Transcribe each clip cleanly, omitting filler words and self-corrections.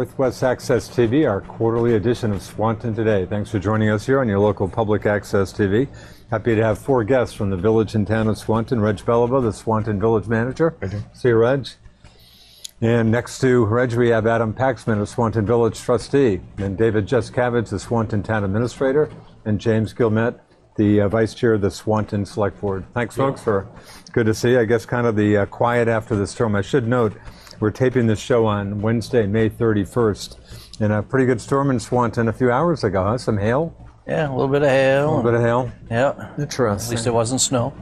Northwest Access TV, our quarterly edition of Swanton Today. Thanks for joining us here on your local public access TV. Happy to have 4 guests from the village and town of Swanton. Reg Bellava, the Swanton village manager. See you, Reg. And next to Reg, we have Adam Paxman, a Swanton village trustee, and David Jescavage, the Swanton town administrator, and James Gilmet, the vice chair of the Swanton Select Board. Thanks, folks, good to see you. I guess kind of the quiet after the storm. I should note, we're taping this show on Wednesday, May 31st, and a pretty good storm in Swanton a few hours ago, huh? Some hail? Yeah, a little bit of hail. A little bit of hail? Yeah. Interesting. At least it wasn't snow.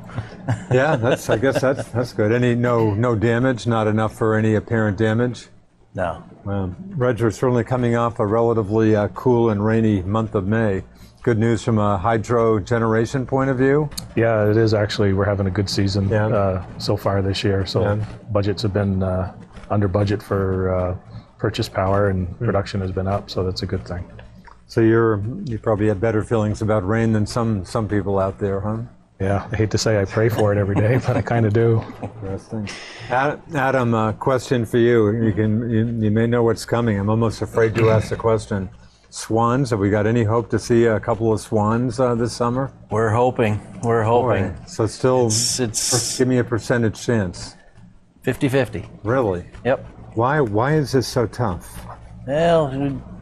Yeah, I guess that's good. No damage, not enough for any apparent damage? No. Reg, we're certainly coming off a relatively cool and rainy month of May. Good news from a hydro generation point of view? Yeah, it is actually. We're having a good season so far this year. So budgets have been under budget for purchase power, and production has been up, so that's a good thing. So you probably have better feelings about rain than some people out there, huh? Yeah, I hate to say I pray for it every day, but I kind of do. Interesting. Adam, a question for you. You may know what's coming. I'm almost afraid to ask the question. Swans, have we got any hope to see a couple of swans this summer? We're hoping. Boy, so still, give me a percentage chance. 50-50. Really? Yep. Why is this so tough? Well,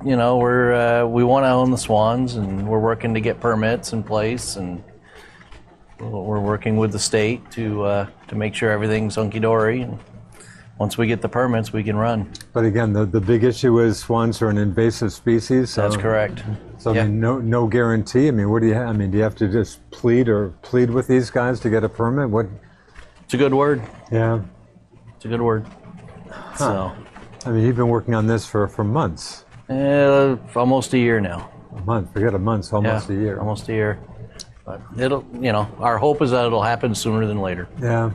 we want to own the swans, and we're working to get permits in place, and we're working with the state to make sure everything's hunky-dory. And once we get the permits, we can run. But again, the big issue is swans are an invasive species. So, that's correct. So I mean, no guarantee. I mean, what do you have? I mean, do you have to just plead with these guys to get a permit? What? It's a good word. Yeah. It's a good word. Huh. So. I mean, you've been working on this for months. Almost a year now. A month. Forget a month. Almost a year. Almost a year. But our hope is that it'll happen sooner than later. Yeah.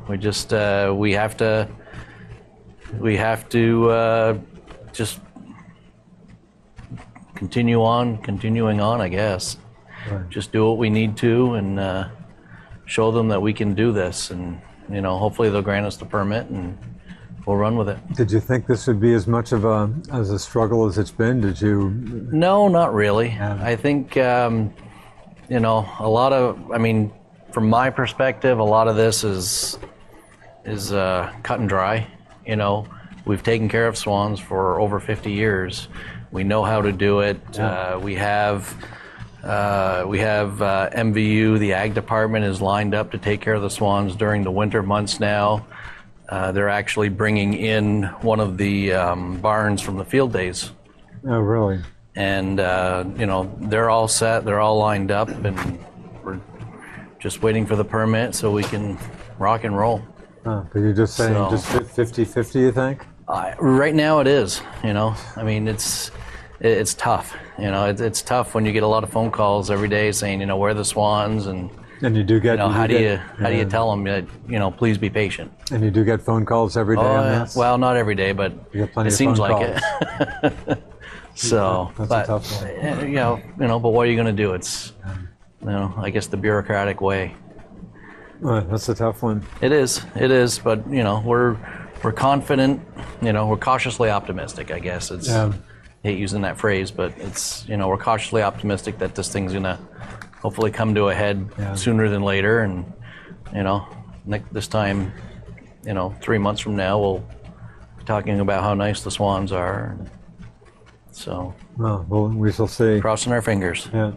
We just we have to just continuing on, I guess. Right. Just do what we need to, and show them that we can do this, and hopefully they'll grant us the permit, and we'll run with it. Did you think this would be as much of a struggle as it's been? Did you? No, not really. Yeah. I think a lot of, from my perspective, a lot of this is cut and dry. We've taken care of swans for over 50 years. We know how to do it. Yeah. We have MVU, the ag department, is lined up to take care of the swans during the winter months now. They're actually bringing in one of the barns from the field days. Oh, really? And they're all set. They're all lined up, and we're just waiting for the permit so we can rock and roll. But you're just saying just 50-50, you think? Right now it is. It's tough. It's tough when you get a lot of phone calls every day saying, where are the swans, and you do get. How do you tell them that please be patient? And you do get phone calls every day on this? Well, not every day, but it seems like it. So, that's but a tough one. But what are you going to do? It's I guess the bureaucratic way. That's a tough one. It is, but we're confident. We're cautiously optimistic, I guess. I hate using that phrase, but it's we're cautiously optimistic that this thing's gonna hopefully come to a head sooner than later, and this time 3 months from now we'll be talking about how nice the swans are. So well, we shall see. Crossing our fingers. Yeah.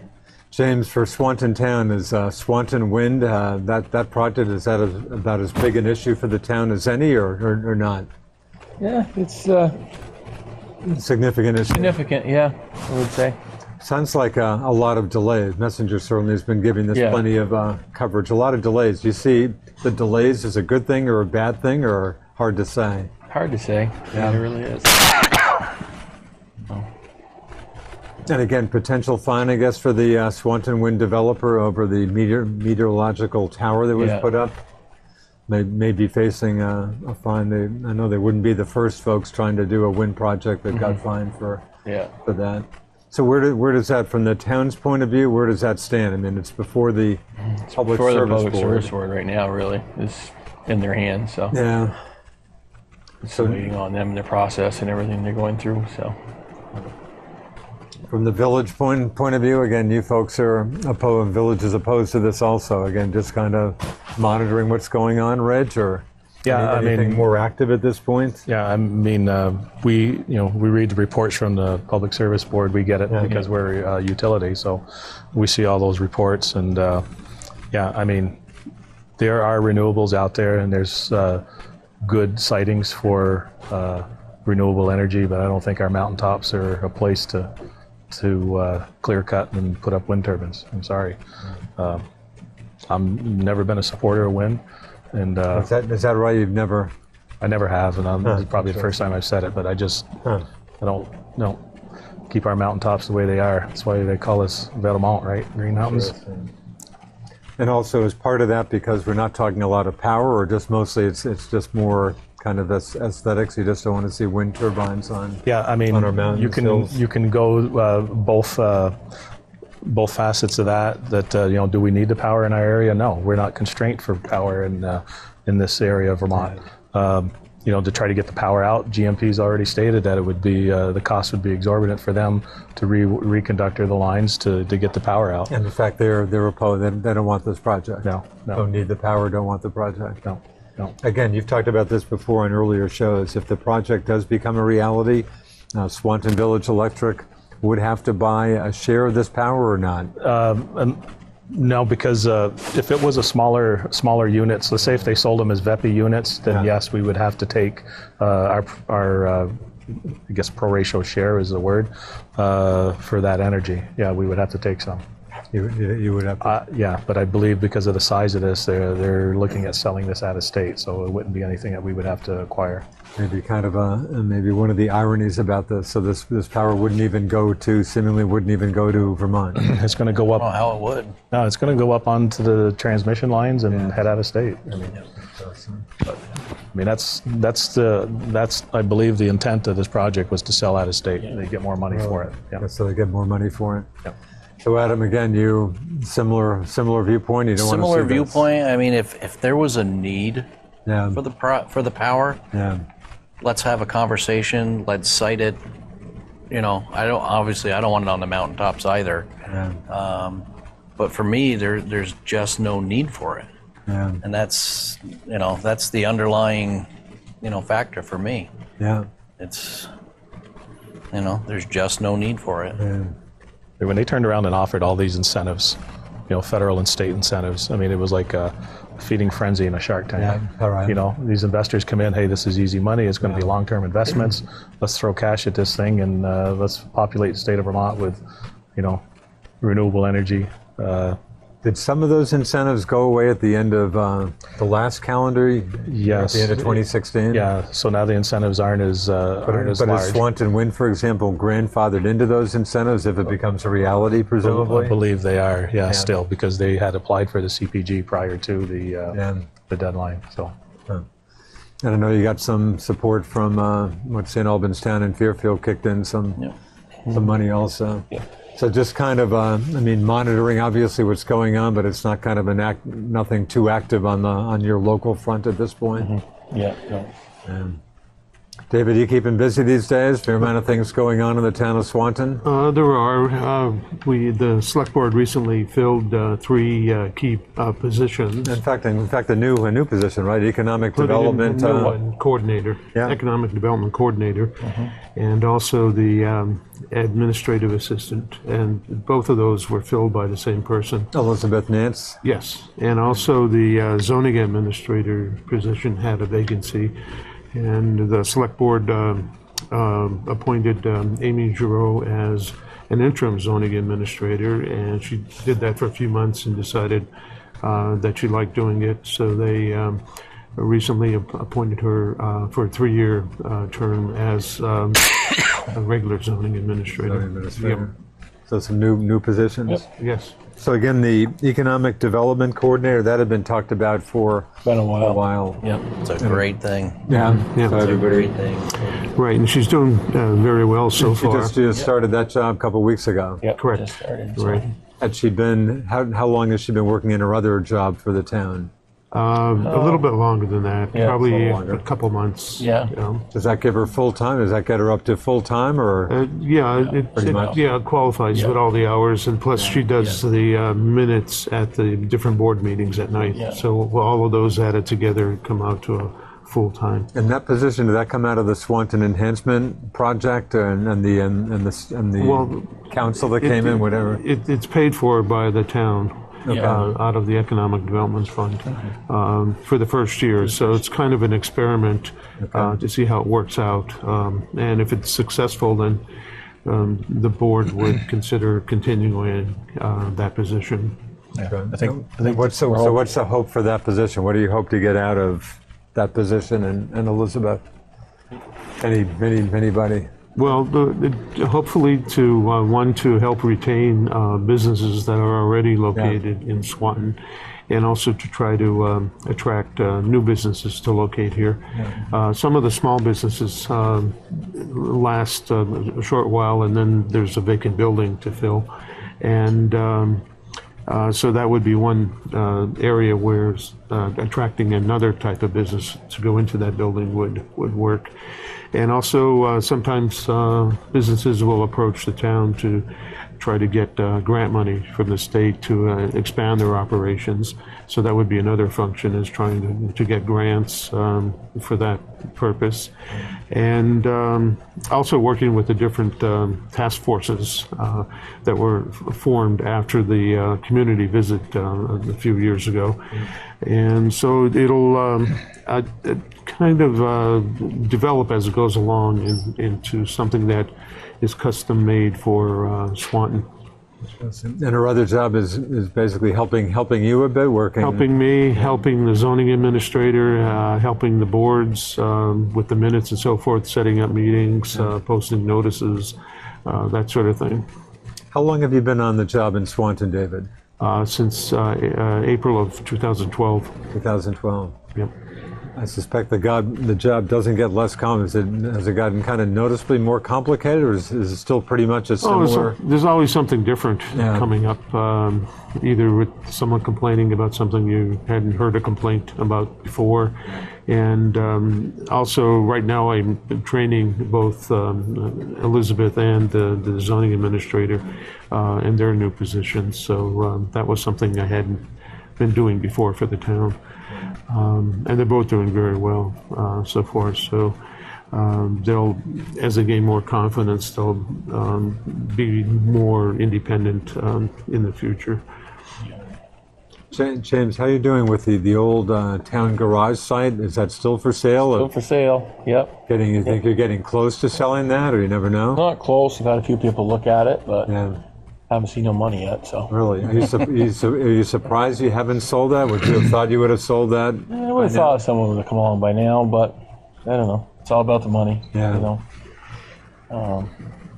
James, for Swanton Town, is Swanton Wind, that project, is that about as big an issue for the town as any, or not? Yeah, it's significant issue. significant, yeah, I would say. Sounds like a lot of delays. Messenger certainly has been giving this plenty of coverage. A lot of delays. Do you see the delays as a good thing or a bad thing, or hard to say? Hard to say. Yeah, it really is. And again, potential fine, I guess, for the Swanton Wind developer over the meteorological tower that was put up. May be facing a fine. I know they wouldn't be the first folks trying to do a wind project that got fined for that. So where does that, from the town's point of view, where does that stand? I mean, it's before the Public Service Board right now, really, is in their hands. So yeah. So waiting on them, their process, and everything they're going through. So. From the village point of view, again, you folks are opposed, village is opposed to this also. Again, just kind of monitoring what's going on, Reg, or anything more active at this point? Yeah, I mean, we read the reports from the Public Service Board. We get it because we're a utility, so we see all those reports. And I mean, there are renewables out there, and there's good sightings for renewable energy, but I don't think our mountaintops are a place to clear cut and put up wind turbines. I'm sorry. I'm never been a supporter of wind. And is that right? You've never? I never have, and this is probably the first time I've said it. But I just I don't keep our mountaintops the way they are. That's why they call us Vermont, right? Green Mountains. Sure. And also, as part of that, because we're not talking a lot of power, or just mostly it's just more kind of aesthetics. You just don't want to see wind turbines on. Yeah, I mean, on our mountains, you can go both facets of that. Do we need the power in our area? No, we're not constrained for power in this area of Vermont. To try to get the power out, GMP's already stated that it would be the cost would be exorbitant for them to reconductor the lines to get the power out. And in fact, they're opposed. They don't want this project. No. Don't need the power. Don't want the project. No. Again, you've talked about this before on earlier shows. If the project does become a reality, Swanton Village Electric would have to buy a share of this power or not? No, because if it was a smaller units, let's say if they sold them as VEPI units, then yes, we would have to take our I guess pro ratio share is the word for that energy. Yeah, we would have to take some. You would have to. Yeah, but I believe because of the size of this, they're looking at selling this out of state, so it wouldn't be anything that we would have to acquire. Maybe kind of maybe one of the ironies about this. So this power seemingly wouldn't even go to Vermont. It's going to go up. Oh, how it would? No, it's going to go up onto the transmission lines and head out of state. I mean, that's I believe the intent of this project was to sell out of state. They get more money for it. Yeah. So they get more money for it. Yeah. So Adam, again, you similar viewpoint. You don't want to see Similar viewpoint. I mean, if there was a need for the power, let's have a conversation. Let's cite it. I don't want it on the mountaintops either. Yeah. But for me, there's just no need for it. Yeah. And that's the underlying factor for me. Yeah. It's there's just no need for it. Yeah. When they turned around and offered all these incentives, federal and state incentives, I mean, it was like a feeding frenzy in a Shark Tank. Yeah, all right. These investors come in, hey, this is easy money, it's going to be long-term investments, let's throw cash at this thing and let's populate the state of Vermont with, renewable energy. Did some of those incentives go away at the end of the last calendar? Yes. At the end of 2016? Yeah, so now the incentives aren't as large. But is Swanton Wind, for example, grandfathered into those incentives if it becomes a reality, presumably? I believe they are, still, because they had applied for the CPG prior to the deadline. So. And I know you got some support from St. Albans Town and Fairfield kicked in some money also. Yeah. So just kind of, monitoring obviously what's going on, but it's not kind of nothing too active on your local front at this point. Mm-hmm. Yeah. David, you keeping busy these days? Fair amount of things going on in the town of Swanton? There are. The select board recently filled 3 key positions. In fact, a new position, right? Economic development coordinator, economic development coordinator, and also the administrative assistant. And both of those were filled by the same person. Elizabeth Nance? Yes, and also the zoning administrator position had a vacancy. And the select board appointed Amy Giroux as an interim zoning administrator, and she did that for a few months and decided that she liked doing it. So they recently appointed her for a 3-year term as a regular zoning administrator. Yep. So some new positions? Yep. Yes. So again, the economic development coordinator, that had been talked about for Been a while. Yep, it's a great thing. Yeah. Yeah. So It's a everybody, great thing. Right, and she's doing very well so she far. just started that job a couple weeks ago. Yep. Correct. Just started, so. Right. Had she been, how long has she been working in her other job for the town? A little bit longer than that, Yeah, probably a little longer. a couple months. Yeah. You know. Does that give her full time? Does that get her up to full time, or? It much. it qualifies with all the hours, and plus she does the minutes at the different board meetings at night. Yeah. So all of those added together come out to a full time. And that position, did that come out of the Swanton Enhancement Project and the Well, council that came in, whatever? It's paid for by the town. Yeah. Out of the Economic Development Fund for the first year. So it's kind of an experiment to see how it works out. And if it's successful, then the board would consider continuing that position. I think What's the hope for that position? What do you hope to get out of that position and Elizabeth? Anybody? Well, hopefully to help retain businesses that are already located in Swanton, and also to try to attract new businesses to locate here. Some of the small businesses last a short while, and then there's a vacant building to fill. And so that would be one area where attracting another type of business to go into that building would work. And also sometimes businesses will approach the town to try to get grant money from the state to expand their operations. So that would be another function, is trying to get grants for that purpose. And also working with the different task forces that were formed after the community visit a few years ago. And so it'll kind of develop as it goes along into something that is custom made for Swanton. And her other job is basically helping you a bit, working. Helping me, helping the zoning administrator, helping the boards with the minutes and so forth, setting up meetings, posting notices, that sort of thing. How long have you been on the job in Swanton, David? Since April of 2012. 2012. Yep. I suspect the job doesn't get less common. Has it gotten kind of noticeably more complicated, or is it still pretty much a similar? There's always something different coming up, either with someone complaining about something you hadn't heard a complaint about before. And also right now I'm training both Elizabeth and the zoning administrator in their new positions. So that was something I hadn't been doing before for the town. And they're both doing very well so far. So they'll, as they gain more confidence, they'll be more independent in the future. James, how are you doing with the old town garage site? Is that still for sale? Still for sale. Yep. You think you're getting close to selling that, or you never know? Not close. I've had a few people look at it, but Yeah. haven't seen no money yet. So Really? Are you surprised you haven't sold that? Would you have thought you would have sold that? I would have thought someone would have come along by now, but I don't know. It's all about the money. Yeah. You know.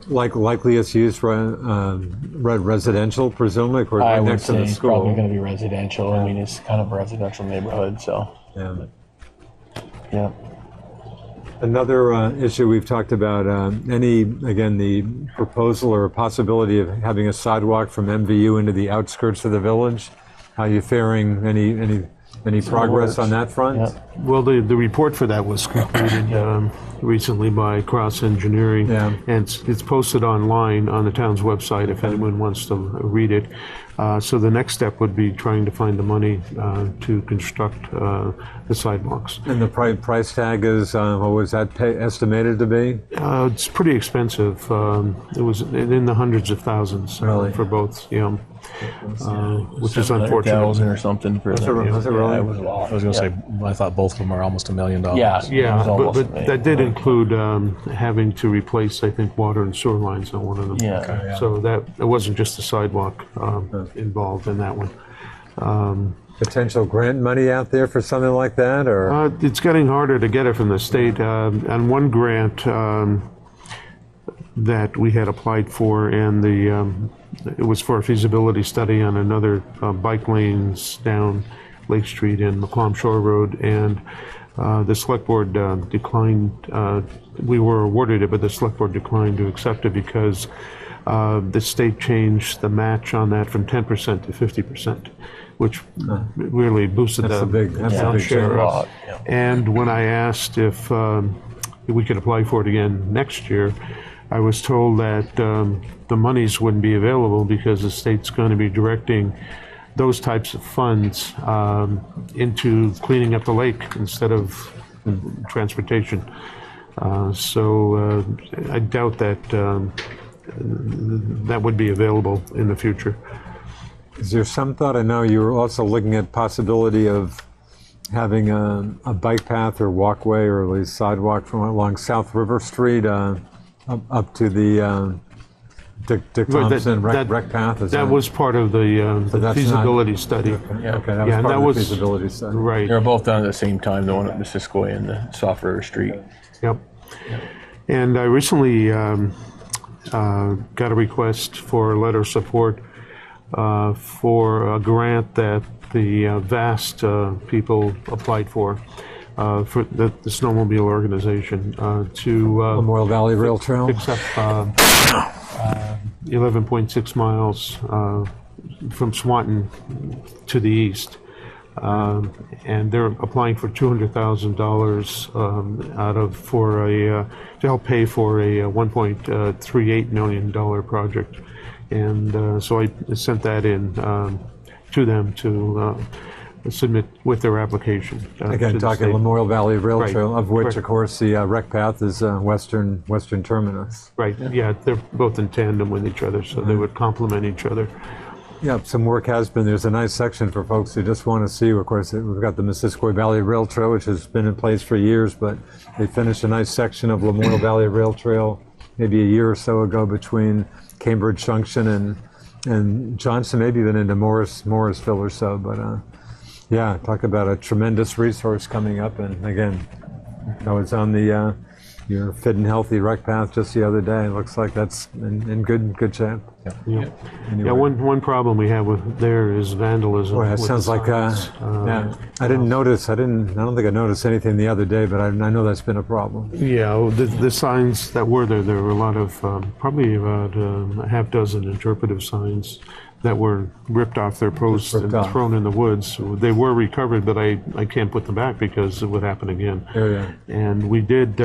Likeliest use residential, presumably, or I right would next to say the it's school. probably going to be residential. I mean, it's kind of a residential neighborhood, so Yeah. yeah. Another issue we've talked about, the proposal or possibility of having a sidewalk from MVU into the outskirts of the village. How are you faring? Any progress on that front? Yeah. Well, the report for that was completed recently by Cross Engineering, Yeah. and it's posted online on the town's website if anyone wants to read it. So the next step would be trying to find the money to construct the sidewalks. And the price tag is, what was that estimated to be? It's pretty expensive. It was in the hundreds of thousands Really? for both, which is unfortunate. 700,000 or something for Was it really? Yeah, it was a lot. I was going to say, I thought both of them are almost $1 million. Yeah, Yeah, it was almost but a million. that did include having to replace, I think, water and sewer lines on one of them. Yeah. Okay, So that it wasn't just the sidewalk involved in that one. Potential grant money out there for something like that, or? It's getting harder to get it from the state. And one grant that we had applied for, and it was for a feasibility study on another bike lanes down Lake Street and McClom Shore Road, and the select board declined. We were awarded it, but the select board declined to accept it because the state changed the match on that from 10% to 50%. which really boosted That's the a big, that's a town big share. change. lot. And when I asked if we could apply for it again next year, I was told that the monies wouldn't be available because the state's going to be directing those types of funds into cleaning up the lake instead of transportation. So I doubt that that would be available in the future. Is there some thought, I know you were also looking at possibility of having a bike path or walkway or at least sidewalk from along South River Street up to the Dick Thompson rec path? Is That was part of the that's feasibility study. Okay, that was and part that of was the feasibility study. Right. They were both done at the same time, the one at Missisquoi and the Soft River Street. Yep. And I recently got a request for a letter of support for a grant that the VAST people applied for the snowmobile organization to Memorial Valley Rail Trail. fix up 11.6 miles from Swanton to the east. And they're applying for $200,000 to help pay for a $1.38 million project. And so I sent that in to them to submit with their application. Again, to the talking state. Memorial Valley Rail Right. Trail, of which, Right. of course, the rec path is western terminus. Right, yeah, they're both in tandem with each other, so they would complement each other. Yeah, some work has been. There's a nice section for folks who just want to see. Of course, we've got the Missisquoi Valley Rail Trail, which has been in place for years, but they finished a nice section of Memorial Valley Rail Trail maybe a year or so ago between Cambridge Junction and Johnson, maybe even into Morrisville or so. But yeah, talk about a tremendous resource coming up. And again, I was on the your Fit and Healthy rec path just the other day. It looks like that's in good shape. Yeah, Anyway. yeah. One problem we have with there is vandalism. Boy, that with sounds the like signs. yeah. I didn't notice. I don't think I noticed anything the other day, but I know that's been a problem. Yeah, the signs that were there were a lot of, probably about a half dozen interpretive signs that were ripped off their posts ripped and off. thrown in the woods. They were recovered, but I can't put them back because it would happen again. Yeah. And we did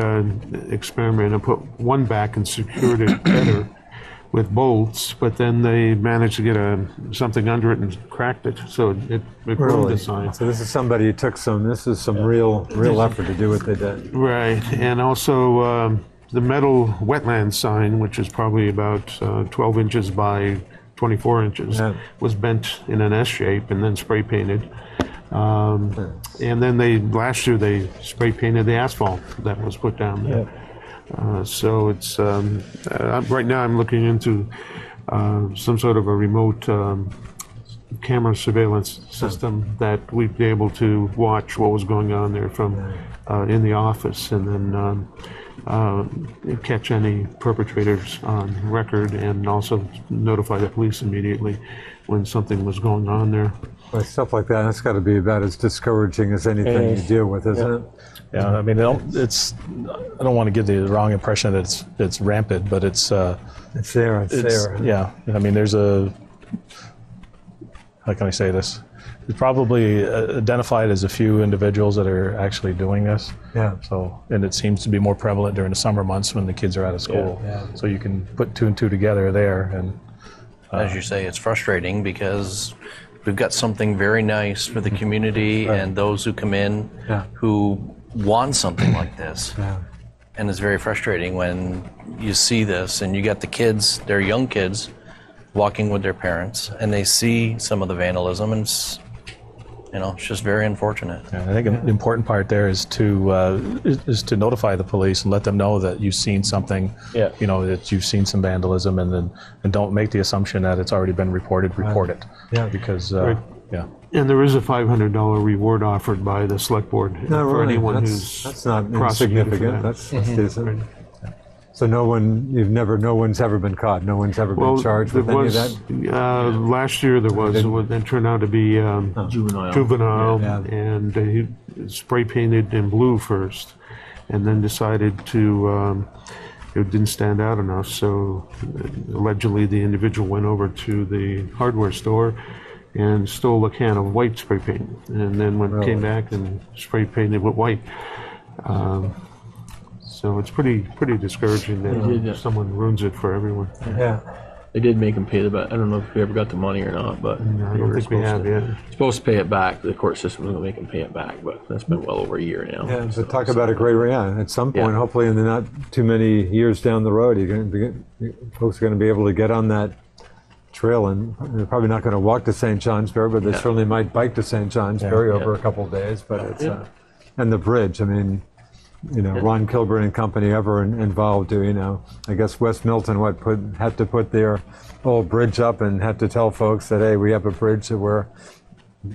experiment and put one back and secured it better with bolts, but then they managed to get something under it and cracked it, so it ruined the sign. So this is somebody who took some. This is some real effort to do what they did. Right, and also the metal wetland sign, which is probably about 12 inches by 24 inches, Yeah. was bent in an S shape and then spray painted. And then last year they spray painted the asphalt that was put down there. So it's right now I'm looking into some sort of a remote camera surveillance system that we'd be able to watch what was going on there from in the office, and then catch any perpetrators on record, and also notify the police immediately when something was going on there. Well, stuff like that, that's got to be about as discouraging as anything you deal with, isn't it? Yeah, I mean, I don't want to give the wrong impression that it's rampant, but it's there. Yeah, I mean, there's how can I say this? It's probably identified as a few individuals that are actually doing this. Yeah. So, and it seems to be more prevalent during the summer months when the kids are out of school. Yeah. So you can put two and two together there, and As you say, it's frustrating because we've got something very nice for the community and those who come in who want something like this. Yeah. And it's very frustrating when you see this and you got the kids, they're young kids, walking with their parents, and they see some of the vandalism, and it's just very unfortunate. I think the important part there is to notify the police and let them know that you've seen something, that you've seen some vandalism, and don't make the assumption that it's already been reported. Report it. Yeah. Because, And there is a $500 reward offered by the select board No, for really, anyone that's not prosecuted for insignificant. that. That's decent. So no one's ever been caught. No one's ever been charged with any of that. Last year there was. It turned out to be juvenile, Yeah. and he spray painted in blue first, and then decided to. It didn't stand out enough, so allegedly the individual went over to the hardware store and stole a can of white spray paint, and then came back and spray painted with white. So it's pretty discouraging that someone ruins it for everyone. Yeah. They did make him pay the back. I don't know if we ever got the money or not, but No, I don't think we have yet. supposed to pay it back. The court system was going to make him pay it back, but that's been well over a year now. Yeah, So but talk about a great, at some point, Yeah. hopefully in the not too many years down the road, folks are going to be able to get on that trail, and they're probably not going to walk to St. Johnsbury, but they certainly might bike to St. Johnsbury over a couple of days. But it's and the bridge. I mean, Ron Kilburn and company ever involved. I guess West Milton had to put their old bridge up and had to tell folks that, hey, we have a bridge that we're,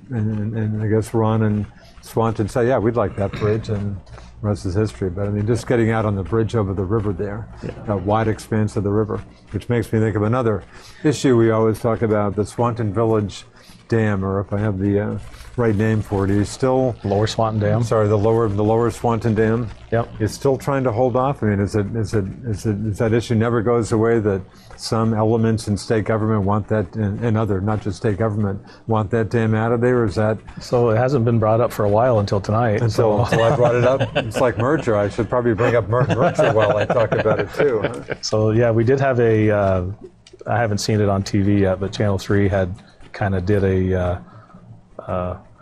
and I guess Ron and Swanton say, yeah, we'd like that bridge, and the rest is history. But I mean, just getting out on the bridge over the river there, that wide expanse of the river, which makes me think of another issue we always talk about, the Swanton Village Dam, or if I have the right name for it, is still Lower Swanton Dam. sorry, the lower Swanton Dam. Yep. Is still trying to hold off. I mean, is that issue never goes away, that some elements in state government want that, and other, not just state government, want that dam out of there? Or is that So it hasn't been brought up for a while until tonight. until I brought it up? It's like merger. I should probably bring up merger while I talk about it too. Huh? So yeah, we did have I haven't seen it on TV yet, but Channel 3 had kind of did a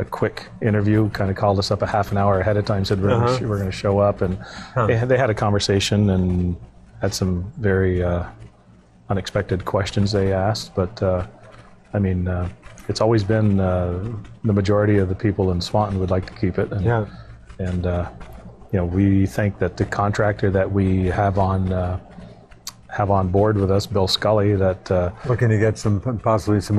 quick interview, kind of called us up a half an hour ahead of time, said we're going to show up, and they had a conversation and had some very unexpected questions they asked. But I mean, it's always been the majority of the people in Swanton would like to keep it, and we think that the contractor that we have on board with us, Bill Scully, that Looking to get possibly some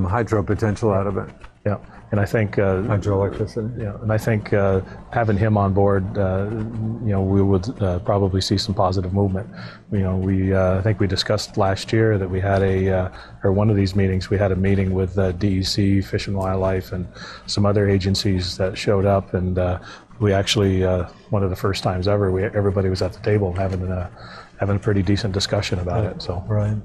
hydro potential out of it. yeah. And I think Hydroelectricity. yeah, and I think having him on board, we would probably see some positive movement. I think we discussed last year that we had or one of these meetings, we had a meeting with DEC, Fish and Wildlife, and some other agencies that showed up, and we actually, one of the first times ever, everybody was at the table having a pretty decent discussion about it. So Right.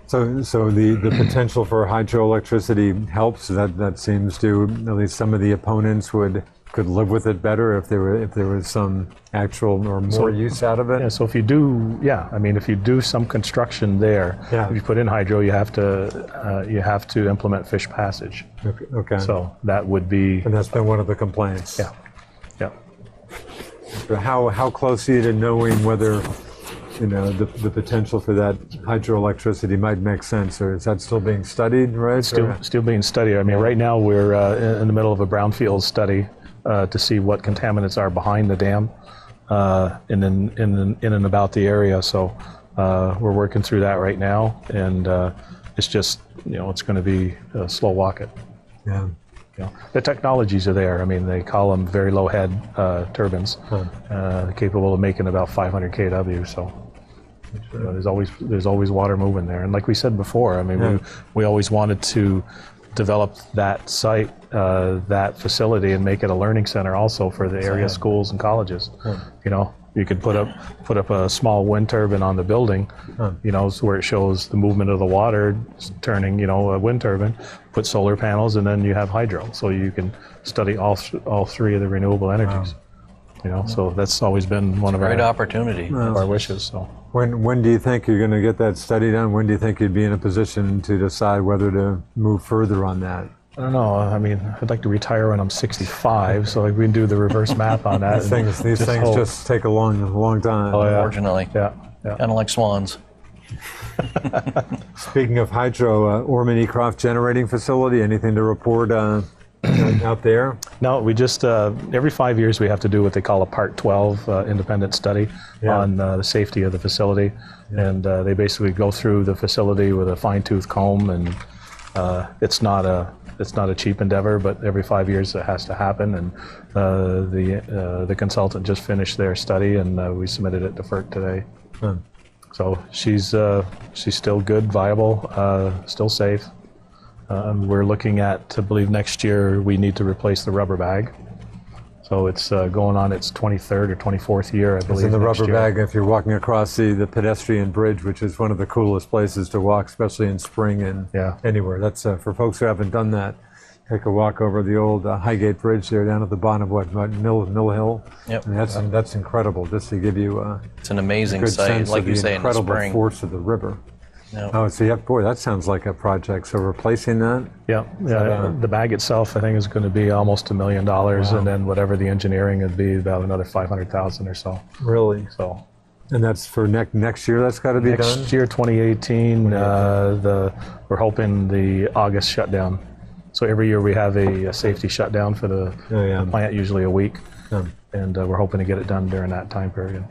So the potential for hydroelectricity helps. That seems to, at least some of the opponents could live with it better if there was some actual or more use out of it. yeah, so if you do some construction there, if you put in hydro, you have to implement fish passage. Okay. So that would be And that's been one of the complaints. yeah. But how close are you to knowing whether the potential for that hydroelectricity might make sense, or is that still being studied, right? Still being studied. I mean, right now we're in the middle of a brownfield study to see what contaminants are behind the dam in and about the area. So we're working through that right now, and it's just it's going to be a slow walk it. Yeah. The technologies are there. I mean, they call them very low head turbines, capable of making about 500 kW. So there's always water moving there. And like we said before, I mean, we always wanted to develop that site, that facility, and make it a learning center also for the area schools and colleges. You could put up a small wind turbine on the building, so where it shows the movement of the water turning, a wind turbine, put solar panels, and then you have hydro. So you can study all three of the renewable energies. So that's always been one of Great opportunity. our wishes. So When do you think you're going to get that study done? When do you think you'd be in a position to decide whether to move further on that? I don't know. I mean, I'd like to retire when I'm 65, so we can do the reverse math on that. These things just take a long time. Unfortunately. Yeah. Kind of like swans. Speaking of hydro, Orman Ecroft Generating Facility, anything to report out there? No, we just, every 5 years we have to do what they call a Part 12 independent study on the safety of the facility. And they basically go through the facility with a fine-tooth comb, and it's not a cheap endeavor, but every 5 years it has to happen. And the consultant just finished their study, and we submitted it to FERC today. So she's still good, viable, still safe. We're looking at, I believe next year we need to replace the rubber bag. So it's going on its 23rd or 24th year, I It's believe. in the next rubber year. bag if you're walking across the pedestrian bridge, which is one of the coolest places to walk, especially in spring and Yeah. anywhere. That's for folks who haven't done that. Take a walk over the old Highgate Bridge there down at the bottom of Mill Hill. Yep. And that's incredible, just to give you a It's an amazing good sight, sense like of you the say, in the incredible spring. force of the river. Yep. Oh, so yeah, boy, that sounds like a project. So replacing that, Yeah, the bag itself, I think, is going to be almost $1 million, and then whatever the engineering would be, about another 500,000 or so. really, So and that's for next year. That's got to be done. next year, 2018, we're hoping the August shutdown. So every year we have a safety shutdown for the plant, usually a week, and we're hoping to get it done during that time period.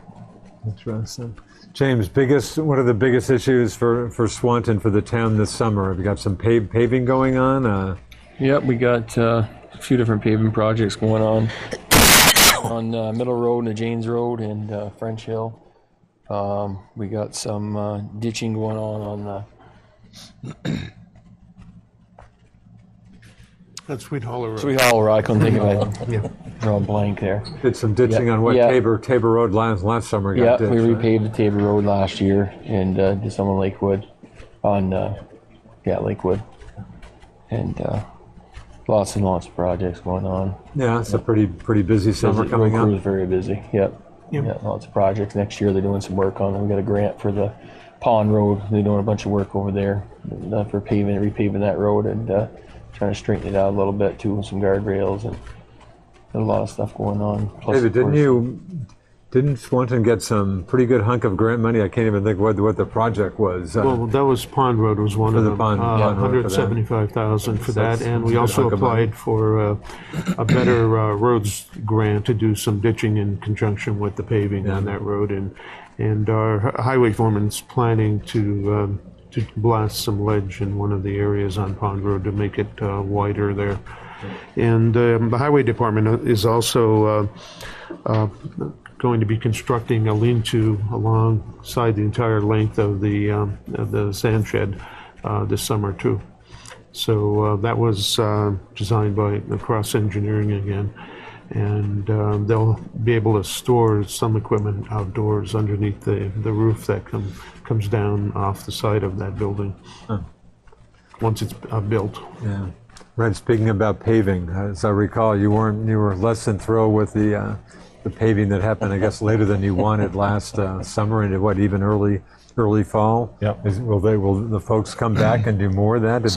Interesting. James, what are the biggest issues for Swanton, for the town this summer? Have you got some paving going on? Yep, we got a few different paving projects going on Middle Road and the Janes Road and French Hill. We got some ditching going on the That's Sweet Hollow Road. Sweet Hollow Road. I couldn't think of it. Yeah. Drawn blank there. Did some ditching on what Yeah. Tabor Road last summer? Yeah, Got ditched, we right? repaved the Tabor Road last year and did some on Lakewood, Lakewood, and lots and lots of projects going on. Yeah, it's a pretty busy summer coming Road crew is up. very busy. Yep. Yeah, lots of projects. Next year they're doing some work on it. We got a grant for the Pond Road. They're doing a bunch of work over there for repaving that road and trying to straighten it out a little bit too, with some guardrails and a lot of stuff going on. Plus, David, of course, didn't Swanton get some pretty good hunk of grant money? I can't even think what the project was. Well, that was Pond Road was one For of the them. Pond Road for that. 175,000 for So that, that's and we a good also hunk of money. applied for a better roads grant to do some ditching in conjunction with the paving on that road, and our highway foreman's planning to blast some ledge in one of the areas on Pond Road to make it wider there. And the highway department is also going to be constructing a lean-to alongside the entire length of the sand shed this summer too. So that was designed by Cross Engineering again, and they'll be able to store some equipment outdoors underneath the roof that comes down off the side of that building once it's built. Yeah. Red, speaking about paving, as I recall, you were less than thrilled with the paving that happened, I guess, later than you wanted last summer into even early fall. Yep. Will the folks come back and do more of that?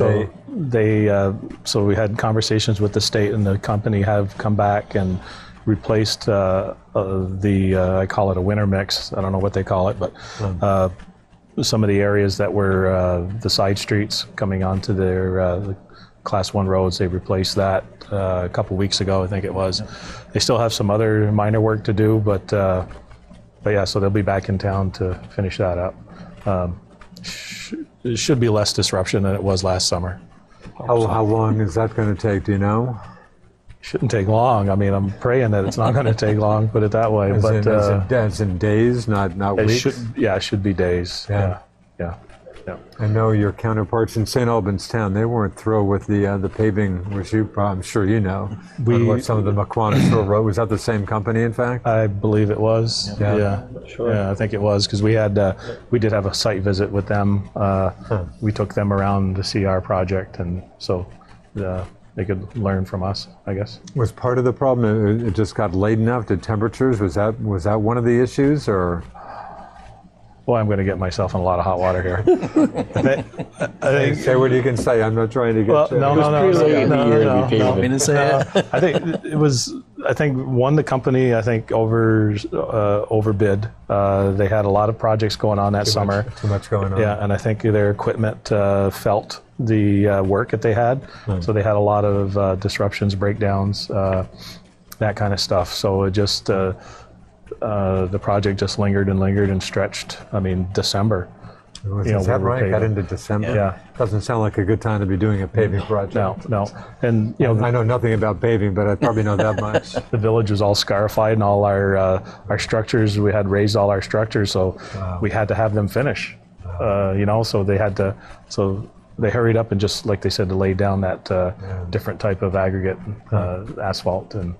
So we had conversations with the state, and the company have come back and replaced I call it a winter mix. I don't know what they call it, but some of the areas that were the side streets coming onto their Class 1 roads, they replaced that a couple weeks ago, I think it was. They still have some other minor work to do, but yeah, so they'll be back in town to finish that up. It should be less disruption than it was last summer. How long is that going to take? Do you know? Shouldn't take long. I mean, I'm praying that it's not going to take long, put it that way. As in days, not it weeks? it should be days. Yeah. Yeah. I know your counterparts in St. Albans town, they weren't thrilled with the paving, which I'm sure you know. What some of the McQuanna Shore Road, was that the same company, in fact? I believe it was. Yeah. Sure. Yeah, I think it was, because we did have a site visit with them. We took them around to see our project, and so they could learn from us, I guess. Was part of the problem it just got late enough? Did temperatures, was that one of the issues, or? Well, I'm going to get myself in a lot of hot water here. I think Say what you can say. I'm not trying to get Well, you. no. Want me to say it? I think it was. I think the company overbid. They had a lot of projects going on that summer. Too much going on. Yeah, and I think their equipment felt the work that they had, so they had a lot of disruptions, breakdowns, that kind of stuff. So it just the project just lingered and stretched. I mean, December. Is that right? Got into December? Yeah. Doesn't sound like a good time to be doing a paving project. No, and I know nothing about paving, but I probably know that much. the village was all scarified, and all our structures, we had raised all our structures, so we had to have them finish. So they had to. So they hurried up and, just like they said, to lay down that different type of aggregate asphalt, and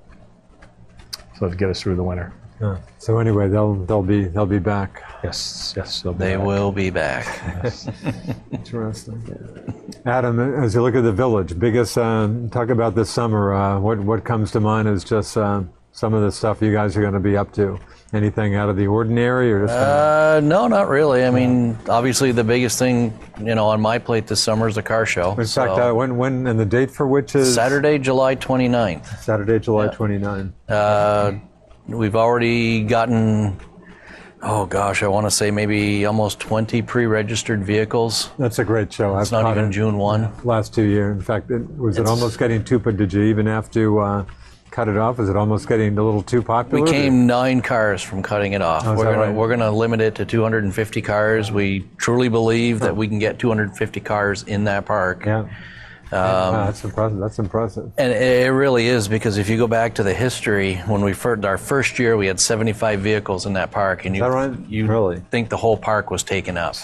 so to get us through the winter. So anyway, they'll be back. Yes, They will be back. Interesting. Adam, as you look at the village, biggest talk about this summer. What comes to mind is just some of the stuff you guys are going to be up to. Anything out of the ordinary, or just? No, not really. I mean, obviously the biggest thing, on my plate this summer is the car show. In fact, when and the date for which is? Saturday, July 29th. Saturday, July 29th. We've already gotten, I want to say maybe almost 20 pre-registered vehicles. That's a great show. It's not even June 1. Last 2 years. In fact, it almost getting too, did you even have to cut it off? Is it almost getting a little too popular? We came 9 cars from cutting it off. Oh, we're gonna limit it to 250 cars. We truly believe that we can get 250 cars in that park. Yeah. Wow, that's impressive. That's impressive. And it really is, because if you go back to the history, when our first year, we had 75 vehicles in that park, and you Really? think the whole park was taken up.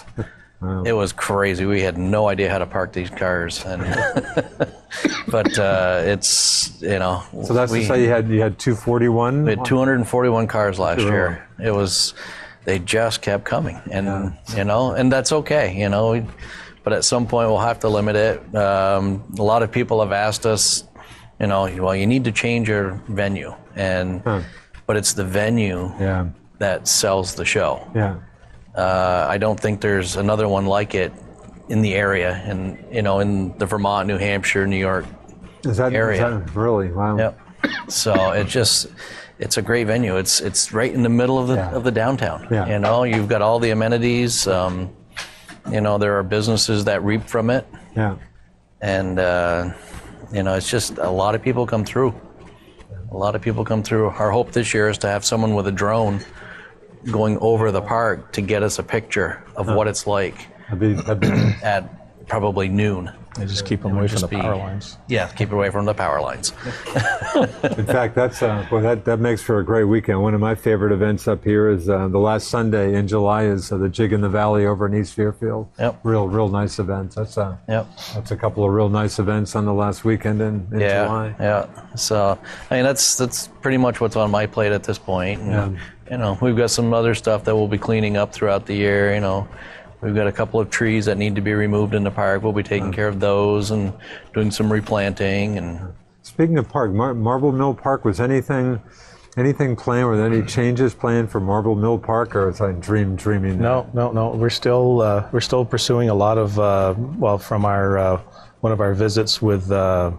Wow. It was crazy. We had no idea how to park these cars, and but it's So that's to say you had 241. We had 241 cars last year. They just kept coming, and and that's okay. But at some point we'll have to limit it. A lot of people have asked us, well, you need to change your venue, but it's the venue that sells the show. Yeah. I don't think there's another one like it in the area, and in the Vermont, New Hampshire, New York area. Is that really? Wow. Yep. So it's a great venue. It's right in the middle of the downtown. Yeah. You've got all the amenities. There are businesses that reap from it. Yeah. And it's just a lot of people come through. A lot of people come through. Our hope this year is to have someone with a drone going over the park to get us a picture of what it's like at probably noon. They just keep them away from the power lines. Yeah, keep away from the power lines. In fact, that makes for a great weekend. One of my favorite events up here is the last Sunday in July is the Jig in the Valley over in East Fairfield. Yep. Real nice events. That's a couple of real nice events on the last weekend in July. Yeah. So that's pretty much what's on my plate at this point. And, we've got some other stuff that we'll be cleaning up throughout the year. We've got a couple of trees that need to be removed in the park. We'll be taking care of those and doing some replanting. And speaking of park, Marble Mill Park, was anything planned? Were there any changes planned for Marble Mill Park, or is I dreaming? No. We're still pursuing a lot of from our one of our visits with. Oh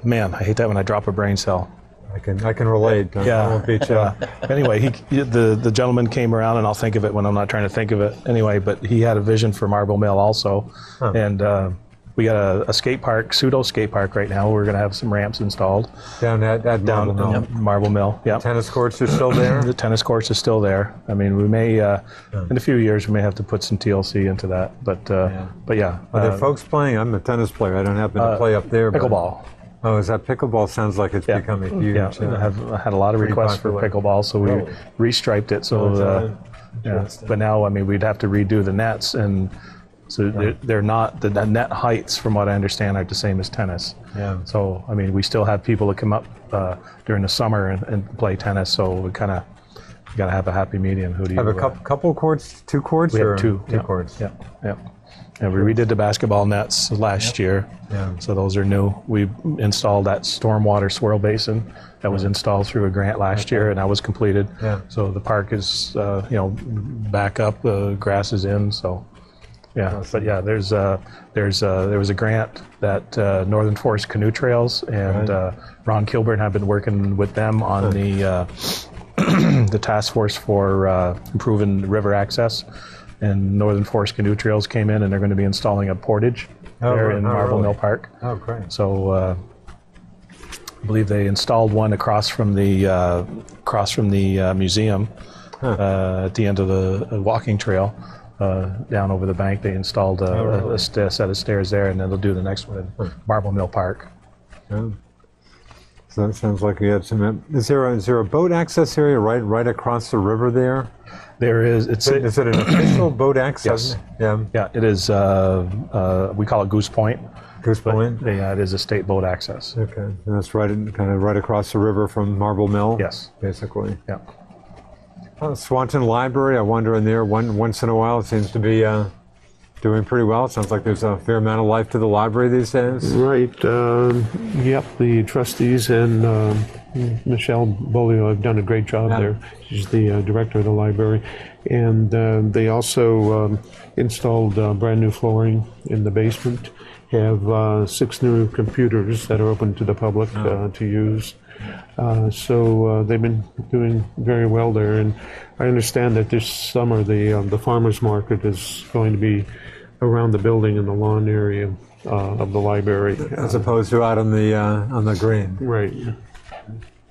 man, I hate that when I drop a brain cell. I can relate. I won't beat you up. Anyway, the gentleman came around, and I'll think of it when I'm not trying to think of it. Anyway, but he had a vision for Marble Mill also, and we got a skate park, pseudo skate park right now. We're going to have some ramps installed down at Marble Mill. Yep, Marble Mill. Yeah. Tennis courts are still there. The tennis courts are still there. I mean, we may in a few years we may have to put some TLC into that, but yeah. Are there folks playing? I'm a tennis player. I don't happen to play up there. Pickleball. Oh, is that pickleball? Sounds like it's becoming huge. Yeah, I have had a lot of requests for pickleball, so we restriped it. So, but now, I mean, we'd have to redo the nets, and so they're not the net heights, from what I understand, aren't the same as tennis. Yeah. So, I mean, we still have people that come up during the summer and play tennis. So we kind of got to have a happy medium. Who do you have? A couple courts, 2 courts, we or have two courts? Yeah. And we redid the basketball nets last year, so those are new. We installed that stormwater swirl basin that was installed through a grant last year, and that was completed. Yeah. So the park is, back up. The grass is in. So, But there was a grant that Northern Forest Canoe Trails and Ron Kilburn have been working with them on the the task force for improving river access. And Northern Forest Canoe Trails came in, and they're going to be installing a portage there in Marble Mill Park. Oh, great! So I believe they installed one across from the museum at the end of the walking trail down over the bank. They installed a set of stairs there, and then they'll do the next one in Marble Mill Park. Yeah. So that sounds like we had some. Is there a boat access area right across the river there? There is. Is it an official boat access? Yes. Yeah, it is. We call it Goose Point. Goose Point? Yeah, it is a state boat access. Okay, and that's kind of right across the river from Marble Mill? Yes. Basically. Yeah. Swanton Library, I wander in there once in a while. It seems to be doing pretty well. It sounds like there's a fair amount of life to the library these days. Right. Yep. The trustees and Michelle Bolio have done a great job there. She's the director of the library, and they also installed brand new flooring in the basement. Have 6 new computers that are open to the public to use. So they've been doing very well there, and I understand that this summer the farmers market is going to be around the building in the lawn area of the library, As opposed to out on the green. right.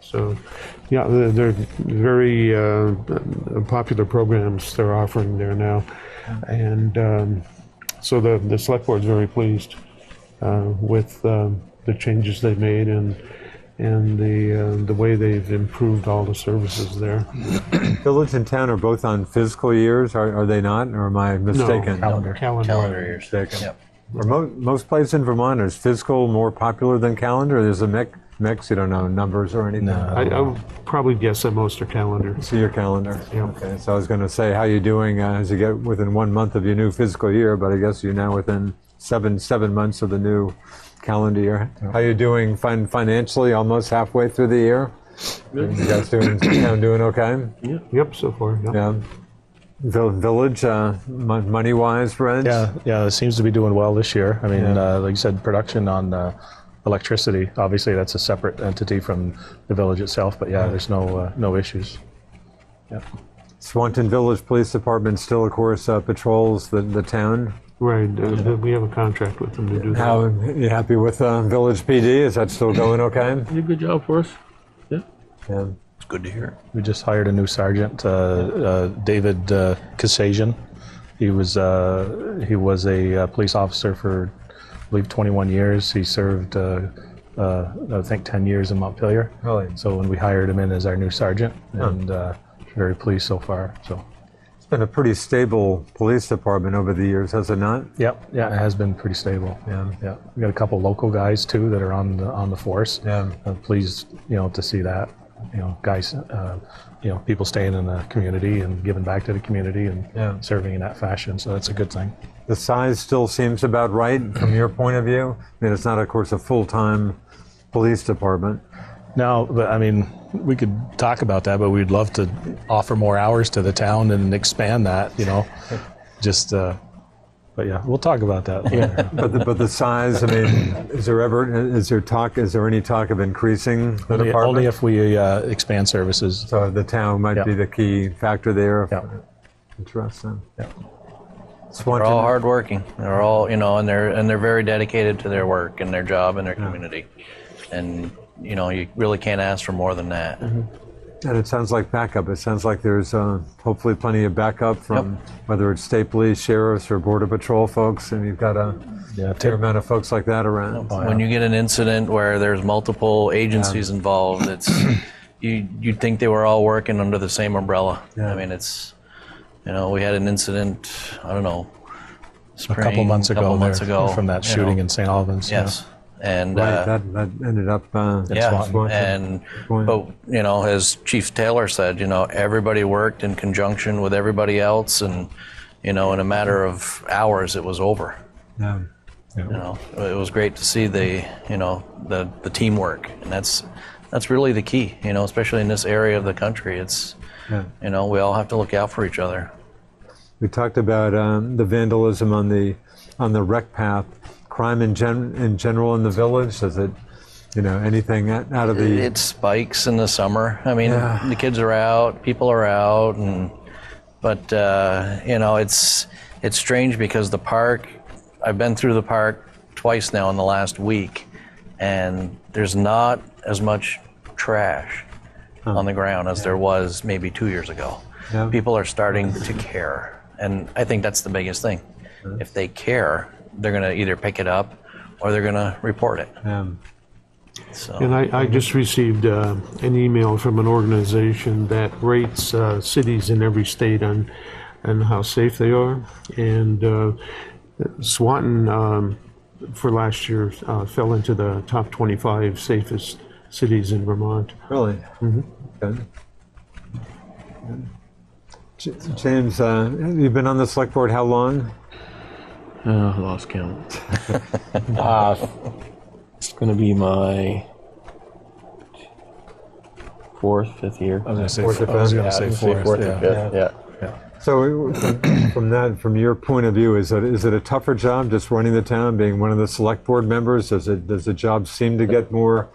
So, yeah, they're very popular programs they're offering there now, and so the select board's very pleased with the changes they've made and the way they've improved all the services there. Village and town are both on fiscal years, are they not? Or am I mistaken? Calendar years. Mistaken. Yep. Are most places in Vermont, is fiscal more popular than calendar? There's a mix, you don't know numbers or anything? I would probably guess that most are calendar. See your calendar. Yeah. Okay, so I was going to say, how you doing as you get within 1 month of your new fiscal year, but I guess you're now within seven months of the new calendar year. How you doing financially almost halfway through the year? You guys doing okay? Yep, so far. Yep. Yeah. Village, money-wise, Reg? Yeah, it seems to be doing well this year. I mean, like you said, production on electricity, obviously that's a separate entity from the village itself, but there's no issues. Yeah. Swanton Village Police Department still, of course, patrols the town. Right, we have a contract with them to do that. How are you happy with Village PD? Is that still going okay? Did a good job for us. Yeah. Yeah. It's good to hear. We just hired a new sergeant, David Kasajian. He was a police officer for, I believe, 21 years. He served, I think, 10 years in Montpelier. Really? So when we hired him in as our new sergeant, and very pleased so far. So. It's been a pretty stable police department over the years, has it not? Yep. Yeah, it has been pretty stable. Yeah. We got a couple local guys too that are on the force. Yeah. Pleased, to see that. Guys, people staying in the community and giving back to the community and serving in that fashion. So that's a good thing. The size still seems about right from your point of view. I mean, it's not, of course, a full-time police department. No, but I mean, we could talk about that, but we'd love to offer more hours to the town and expand that, just, but yeah, we'll talk about that later. But the size, I mean, is there any talk of increasing the department? Only if we expand services. So the town might be the key factor there. Yeah. Interesting. Yeah. They're all hardworking. They're all, and they're very dedicated to their work and their job and their community. And you really can't ask for more than that. Mm-hmm. And it sounds like backup. It sounds like there's hopefully plenty of backup from whether it's state police, sheriffs, or border patrol folks, and you've got a fair amount of folks like that around. When you get an incident where there's multiple agencies involved, it's you'd think they were all working under the same umbrella. Yeah. I mean, it's we had an incident, I don't know, a couple months ago from from that shooting in St. Albans. Yes. And that ended up Swanton. but as Chief Taylor said, everybody worked in conjunction with everybody else, and in a matter of hours it was over. Yeah. It was great to see the teamwork, and that's really the key, especially in this area of the country. It's we all have to look out for each other. We talked about the vandalism on the rec path. Crime in general in the village? Does it, anything out of the... It spikes in the summer. I mean, the kids are out, people are out, but it's strange because the park, I've been through the park twice now in the last week, and there's not as much trash on the ground as there was maybe 2 years ago. Yeah. People are starting to care, and I think that's the biggest thing. If they care, they're going to either pick it up or they're going to report it. So. And I just received an email from an organization that rates cities in every state on how safe they are. And Swanton for last year, fell into the top 25 safest cities in Vermont. Really? Okay. James, you've been on the select board how long? I lost count. It's going to be my fifth year. I was going to say Fourth or fourth. Fourth or fifth, yeah. So from your point of view, is it a tougher job just running the town, being one of the select board members? Does the job seem to get more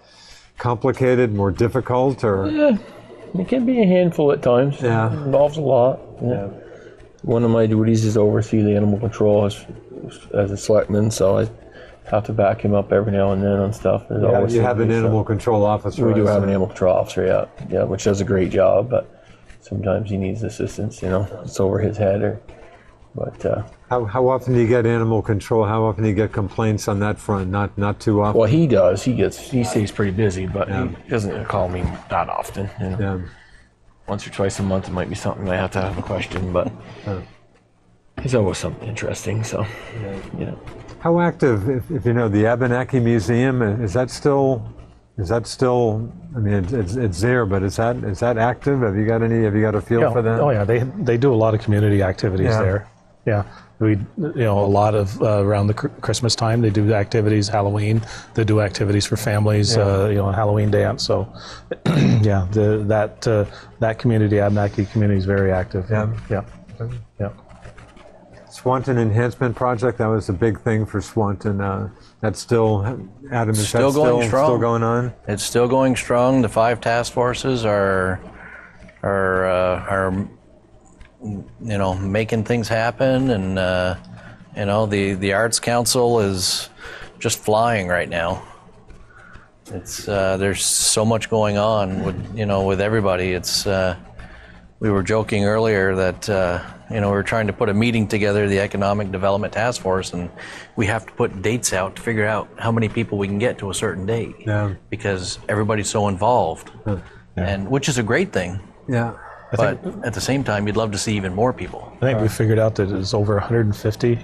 complicated, more difficult, or? Yeah, it can be a handful at times. Yeah. It involves a lot. Yeah. One of my duties is to oversee the animal control as a selectman, so I have to back him up every now and then on stuff. Yeah, you have an animal control officer. We do have an animal control officer, yeah, which does a great job, but sometimes he needs assistance, it's over his head. How often do you get animal control? How often do you get complaints on that front? Not too often. Well, he does. He stays pretty busy, but he doesn't call me that often. Yeah. Once or twice a month, it might be something I have to have a question, but it's always something interesting. So, How active, if you know, the Abenaki Museum, is that still? I mean, it's there, but is that active? Have you got a feel for that? Oh yeah, they do a lot of community activities there. Yeah, a lot of around the Christmas time they do activities. Halloween, they do activities for families. Halloween dance. So, yeah, that community, Abenaki community, is very active. Yeah. Swanton Enhancement Project, that was a big thing for Swanton. That's still, Adam, is Still that going strong. still going on? It's still going strong. The 5 task forces are making things happen, and the Arts Council is just flying right now. It's there's so much going on with everybody. It's we were joking earlier that we were trying to put a meeting together, the Economic Development Task Force, and we have to put dates out to figure out how many people we can get to a certain date. Yeah. Because everybody's so involved, and which is a great thing. Yeah. But at the same time, you'd love to see even more people. I think we figured out that there's over 150,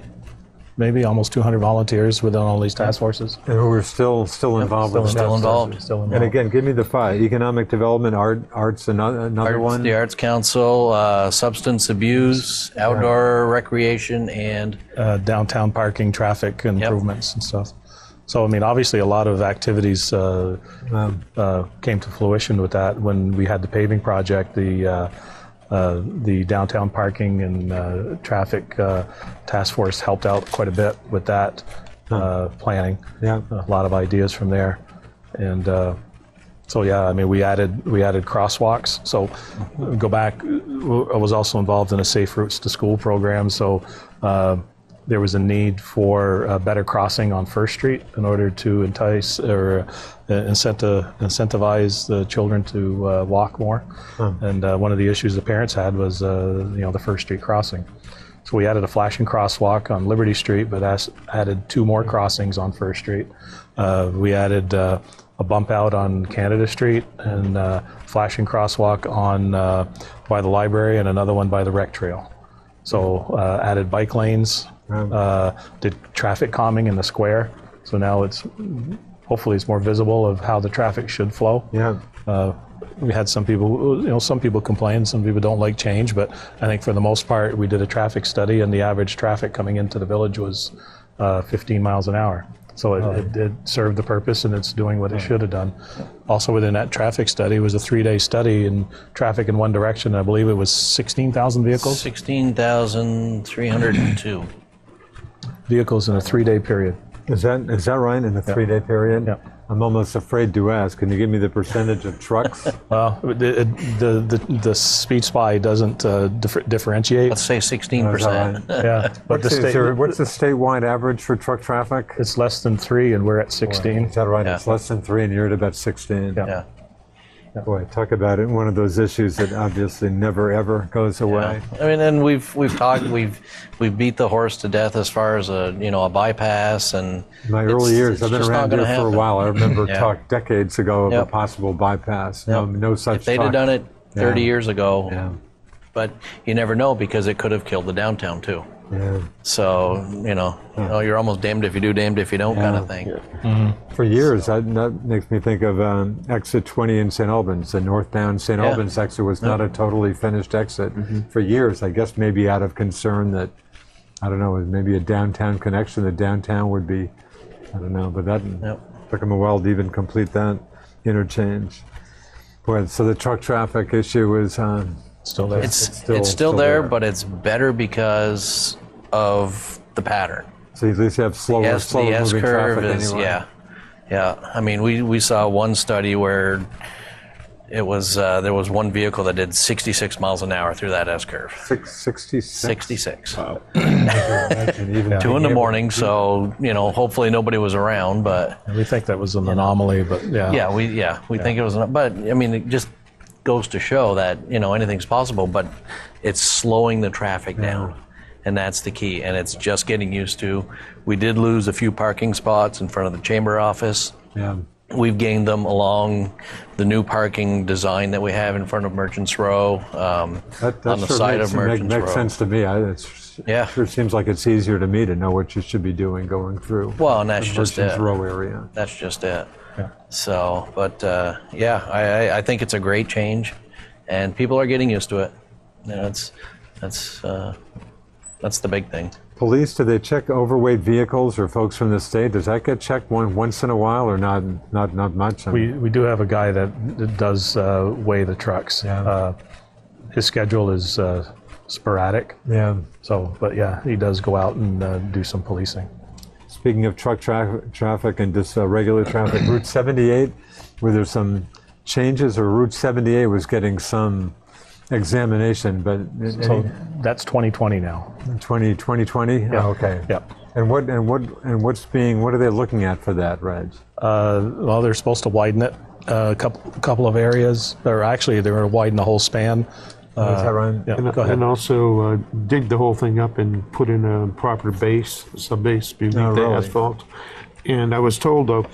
maybe almost 200 volunteers within all these task forces. And who are still involved with Still involved. And again, give me the 5. Economic development, arts, another one. The Arts Council, substance abuse, outdoor recreation, and Downtown parking, traffic improvements and stuff. So, I mean, obviously a lot of activities came to fruition with that. When we had the paving project, the downtown parking and traffic task force helped out quite a bit with that planning. Yeah, a lot of ideas from there, and so I mean, we added crosswalks. So go back. I was also involved in a Safe Routes to School program. So there was a need for better crossing on First Street in order to entice or incentivize the children to walk more. And one of the issues the parents had was the First Street crossing. So we added a flashing crosswalk on Liberty Street, but added 2 more crossings on First Street. We added a bump out on Canada Street and flashing crosswalk on by the library and another one by the rec trail. So added bike lanes. Did traffic calming in the square, so now hopefully it's more visible of how the traffic should flow. Yeah. We had some people complain, some people don't like change, but I think for the most part we did a traffic study and the average traffic coming into the village was 15 miles an hour. So it served the purpose and it's doing what it should have done. Also within that traffic study was a 3-day study in traffic in one direction. I believe it was 16,000 vehicles? 16,302. Vehicles in a 3-day period. Is that right, in a 3-day period? Yeah. I'm almost afraid to ask. Can you give me the percentage of trucks? Well, the speed spy doesn't differentiate. Let's say 16%. Yeah, but What's the statewide average for truck traffic? It's less than 3, and we're at 16. Is that right? Yeah. It's less than 3, and you're at about 16. Yeah. Boy, talk about it. One of those issues that obviously never ever goes away. I mean, and we've talked, we've beat the horse to death as far as a bypass and. In my early years, I've been around here for a while. I remember talk decades ago of a possible bypass. No such. If they'd have done it 30 years ago, Yeah. but you never know because it could have killed the downtown too. Yeah. So, you're almost damned if you do, damned if you don't kind of thing. For years, that makes me think of exit 20 in St. Albans. The northbound St. Albans exit was not a totally finished exit for years. I guess maybe out of concern that, I don't know, maybe a downtown connection. The downtown would be, I don't know, but that took them a while to even complete that interchange. Boy, so the truck traffic issue is Still there. It's still there, but it's better because of the pattern. So at least you have slower The moving S-curve traffic is, anyway. yeah. I mean, we saw one study where it was there was one vehicle that did 66 miles an hour through that S-curve. 66? 66. Wow. Imagine even 2 in the morning, so, hopefully nobody was around, but... We think that was an anomaly, but yeah. We think it was, but, I mean, it just goes to show that, anything's possible, but it's slowing the traffic down. And that's the key, and it's just getting used to. We did lose a few parking spots in front of the chamber office. Yeah. We've gained them along the new parking design that we have in front of Merchants Row, on the side of Merchants Row. Makes sense to me. It sure seems like it's easier to me to know what you should be doing going through. Well, and that's the just Merchants it. Row area. That's just it. Yeah. So, but I think it's a great change, and people are getting used to it. That's the big thing. Police, do they check overweight vehicles or folks from the state? Does that get checked once in a while or not much? We do have a guy that does weigh the trucks. Yeah. His schedule is sporadic. Yeah. So, but yeah, he does go out and do some policing. Speaking of truck traffic and just regular traffic, Route 78, were there some changes, or Route 78 was getting some examination, but So that's 2020 now. 2020? Yeah. Oh, okay. Yeah. And what are they looking at for that, Reg? Well, they're supposed to widen it a couple of areas. Or actually, they're going to widen the whole span. Is that right? Yeah, go ahead. And also dig the whole thing up and put in a proper sub-base beneath the really? asphalt. And I was told, though,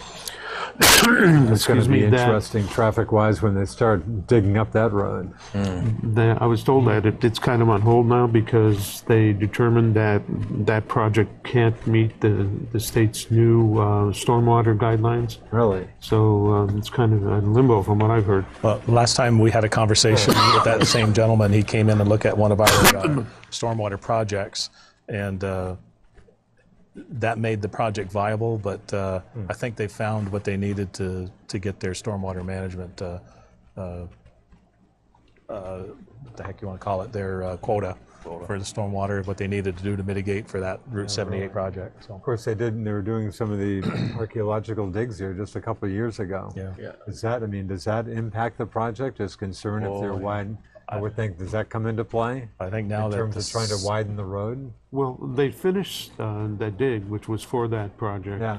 It's going to be interesting traffic-wise when they start digging up that road. I was told that it's kind of on hold now because they determined that that project can't meet the state's new stormwater guidelines. Really? So it's kind of in limbo from what I've heard. Well, last time we had a conversation with that same gentleman, he came in and looked at one of our stormwater projects, and that made the project viable, but I think they found what they needed to get their stormwater management, what the heck you want to call it, their quota for the stormwater, what they needed to do to mitigate for that Route 78 project. So. Of course, they were doing some of the archaeological digs here just a couple of years ago. Yeah. Does that impact the project? Is concerned if they're wide? I would think, does that come into play? I think now in that terms of trying to widen the road? Well, they finished that dig, which was for that project. Yeah,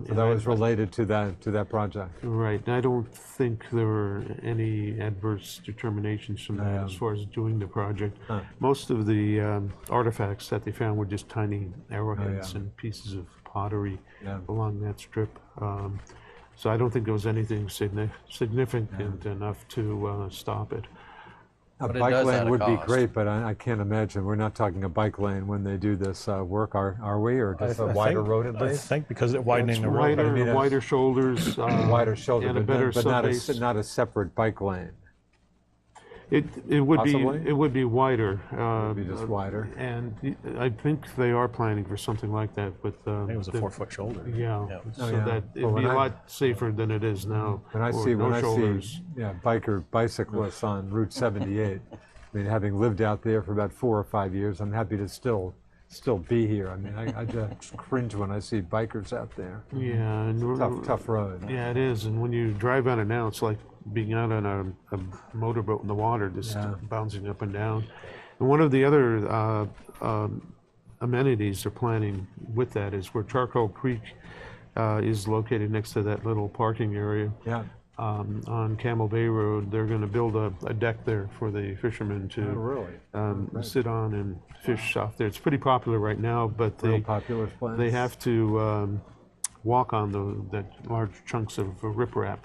so that was related to that project. Right. And I don't think there were any adverse determinations from that as far as doing the project. Most of the artifacts that they found were just tiny arrowheads and pieces of pottery along that strip. So I don't think there was anything significant enough to stop it. A But it bike does add lane a would be cost. great, but I can't imagine. We're not talking a bike lane when they do this work, are we? Or just a wider road at I least? think because they're widening the road. Wider shoulders. Wider shoulder, and a but better not a separate bike lane. It would Possibly? be wider. Be just wider. And I think they are planning for something like that. But I think it was a 4-foot shoulder. Yeah, so yeah. that it'd Well, be when a I- lot safer than it is now. When I or see no shoulders. bicyclists on Route 78, I mean, having lived out there for about 4 or 5 years, I'm happy to still be here. I mean, I just cringe when I see bikers out there. Yeah, and Tough road. Yeah, it is. And when you drive on it now, it's like being out on a motorboat in the water, just bouncing up and down. And one of the other amenities they're planning with that is where Charcoal Creek is located next to that little parking area. Yeah. On Camel Bay Road, they're going to build a deck there for the fishermen to Really? sit on and fish off there. It's pretty popular right now, but Real popular plans. they have to walk on that large chunks of riprap,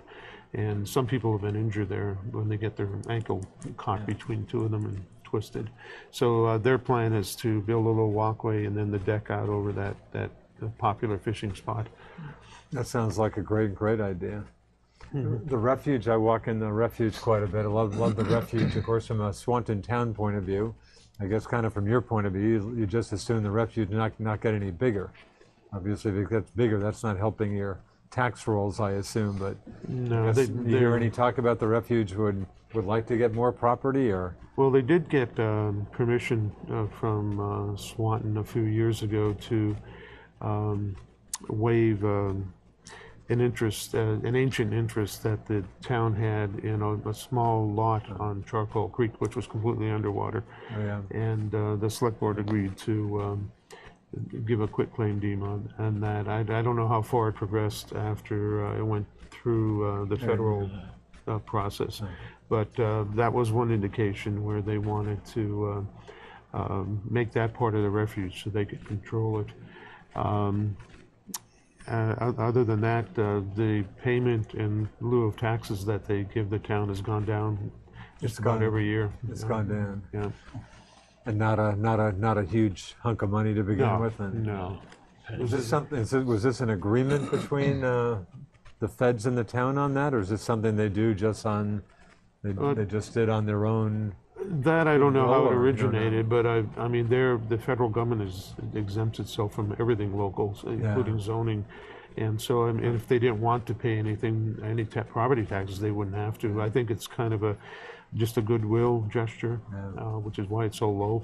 and some people have been injured there when they get their ankle caught between two of them and twisted. So their plan is to build a little walkway and then the deck out over that popular fishing spot. That sounds like a great idea. The refuge, I walk in the refuge quite a bit. I love the refuge, of course, from a Swanton town point of view. I guess kind of from your point of view, you just assume the refuge not get any bigger. Obviously, if it gets bigger, that's not helping your tax rolls, I assume. But No, you hear any talk about the refuge would like to get more property, or? well, they did get permission from Swanton a few years ago to waive an ancient interest that the town had in a small lot on Charcoal Creek, which was completely underwater. Oh, yeah. And the select board agreed to give a quitclaim deed on that. I don't know how far it progressed after it went through the federal process, but that was one indication where they wanted to make that part of the refuge so they could control it. Other than that, the payment in lieu of taxes that they give the town has gone down just about every year. It's gone down. Yeah. And not a huge hunk of money to begin with. And No. was this something? Was this an agreement between the feds and the town on that, or is this something they do just on? They just did on their own. That I don't know how it Lower, originated, but I mean, the federal government exempts itself from everything local, including zoning. And so, I mean, if they didn't want to pay anything, any property taxes, they wouldn't have to. I think it's kind of just a goodwill gesture, which is why it's so low.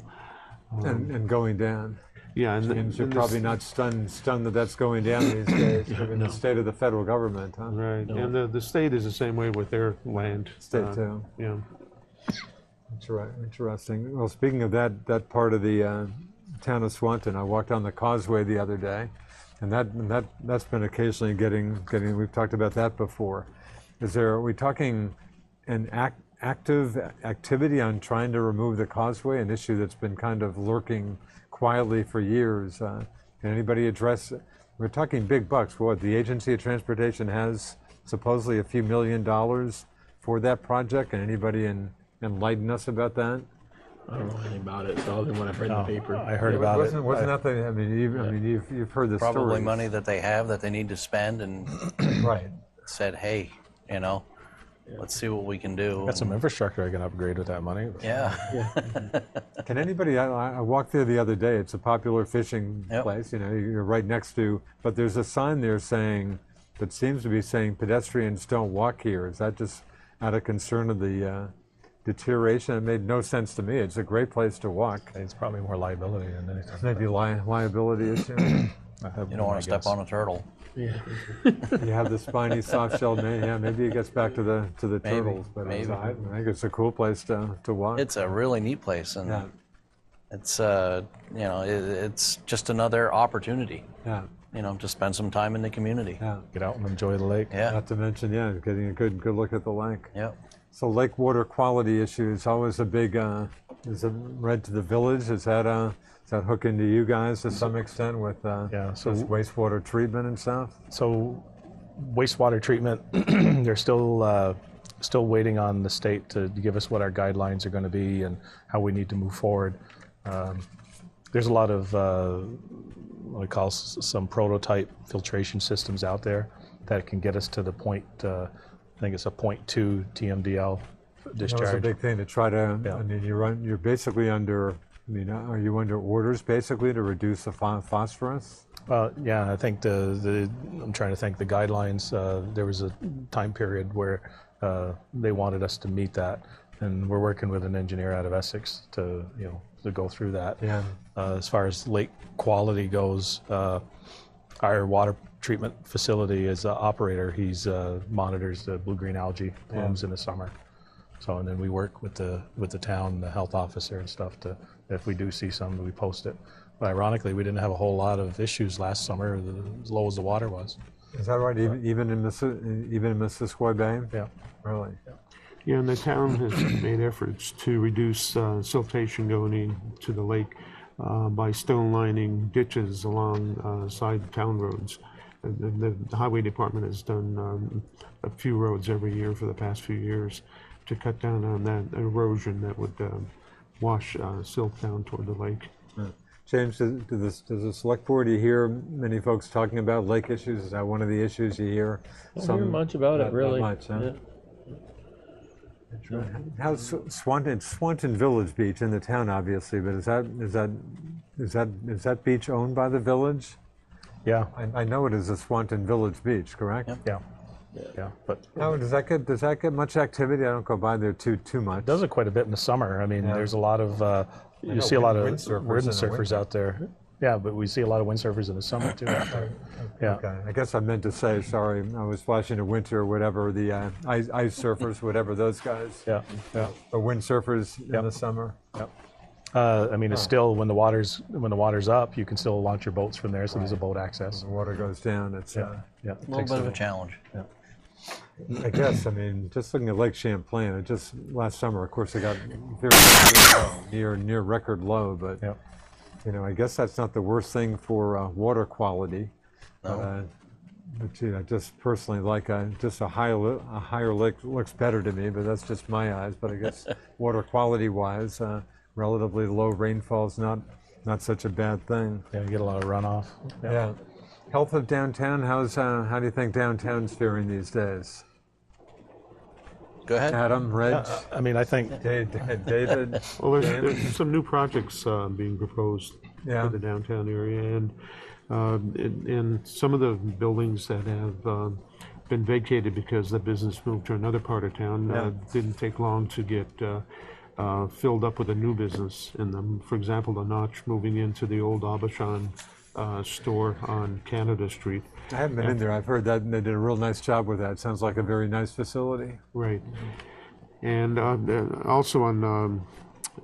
And going down. Yeah, And you're probably not stunned that that's going down these days, given the state of the federal government, huh? right. And the state is the same way with their land. State too. Yeah. That's right. Interesting. Well, speaking of that part of the town of Swanton, I walked on the causeway the other day, and that's been occasionally getting. We've talked about that before. Are we talking an active activity on trying to remove the causeway, an issue that's been kind of lurking quietly for years? Can anybody address? We're talking big bucks. What the Agency of Transportation has supposedly a few $1 million for that project, and anybody enlighten us about that? I don't know anything about it. It's all the one I've read in the paper. I heard about it. Wasn't that the? I mean, you've heard the Probably stories. money that they have that they need to spend, and Right. said, hey, let's see what we can do. Got some infrastructure I can upgrade with that money. Yeah. Can anybody? I walked there the other day. It's a popular fishing Yep. place. You're right next to. But there's a sign there that seems to be saying pedestrians don't walk here. Is that just out of concern of the deterioration? It made no sense to me. It's a great place to walk. It's probably more liability than anything. Maybe liability issue. You don't want to step on a turtle. You have the spiny soft shell. Maybe it gets back to the turtles. But maybe. I think it's a cool place to walk. It's a really neat place, and Yeah. it's it's just another opportunity. Yeah. To spend some time in the community. Yeah. Get out and enjoy the lake. Yeah. Not to mention, getting a good look at the lake. Yep. So lake water quality issue is always a big. Is it read to the village? Is that hook into you guys to some extent with so with wastewater treatment and stuff? So wastewater treatment, they're still waiting on the state to give us what our guidelines are going to be and how we need to move forward. There's a lot of what I call some prototype filtration systems out there that can get us to the point. I think it's a 0.2 TMDL discharge. That's a big thing to try to. Yeah. I mean, you're basically under. Are you under orders basically to reduce the phosphorus? Yeah, I think I'm trying to think the guidelines. There was a time period where they wanted us to meet that, and we're working with an engineer out of Essex to go through that. Yeah. As far as lake quality goes, our water treatment facility as an operator, he's monitors the blue-green algae blooms in the summer. So, and then we work with the town, the health officer and stuff to, if we do see some, we post it. But ironically, we didn't have a whole lot of issues last summer, as low as the water was. Is that right? Even in Missisquoi Bay? Yeah. Really? Yeah, and the town has made efforts to reduce siltation going into the lake by stone lining ditches along side town roads. The highway department has done a few roads every year for the past few years to cut down on that erosion that would wash silt down toward the lake. James, does the select board, you hear many folks talking about lake issues? Is that one of the issues you hear? I don't hear much about it, really. Not much, huh? Yeah. How's Swanton Village Beach in the town, obviously, but is that beach owned by the village? Yeah, I know it is a Swanton Village Beach, correct? yeah. But How does that get much activity? I don't go by there too much. does it quite a bit in the summer. I mean, there's a lot of you see a lot of windsurfers out there. Yeah, but we see a lot of windsurfers in the summer too. Out there. Yeah. Okay. I guess I meant to say, sorry, I was flashing to winter or whatever, the ice surfers, whatever those guys. Yeah. Or windsurfers in the summer. I mean, it's still when the water's up, you can still launch your boats from there. So there's a boat access. The water goes down. It's A little bit of a challenge. I guess, I mean, just looking at Lake Champlain, it just last summer, of course, it got very low, near record low, but you know, I guess that's not the worst thing for water quality. No. But you know, just personally, like just a higher lake looks better to me, but that's just my eyes. But I guess water quality wise, relatively low rainfall is not such a bad thing. Yeah, you get a lot of runoff. Yeah. Health of downtown, how do you think downtown's faring these days? Go ahead. Adam, Reg, I mean, I think David? Well, there's some new projects being proposed Yeah. for the downtown area, and in some of the buildings that have been vacated because the business moved to another part of town, didn't take long to get filled up with a new business in them. For example, the Notch moving into the old Abashan store on Canada Street. I haven't been in there. I've heard that they did a real nice job with that. Sounds like a very nice facility. Right. And also on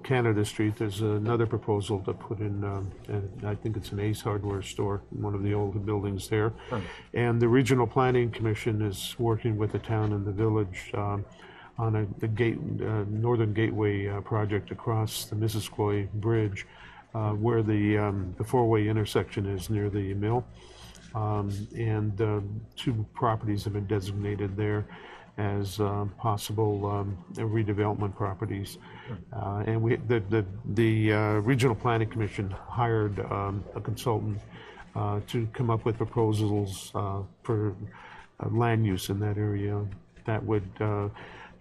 Canada Street, there's another proposal to put in, and I think it's an Ace Hardware store in one of the old buildings there. And the Regional Planning Commission is working with the town and the village on the Northern Gateway project across the Missisquoi Bridge, where the four-way intersection is near the mill. And two properties have been designated there as possible redevelopment properties. And the Regional Planning Commission hired a consultant to come up with proposals for land use in that area that would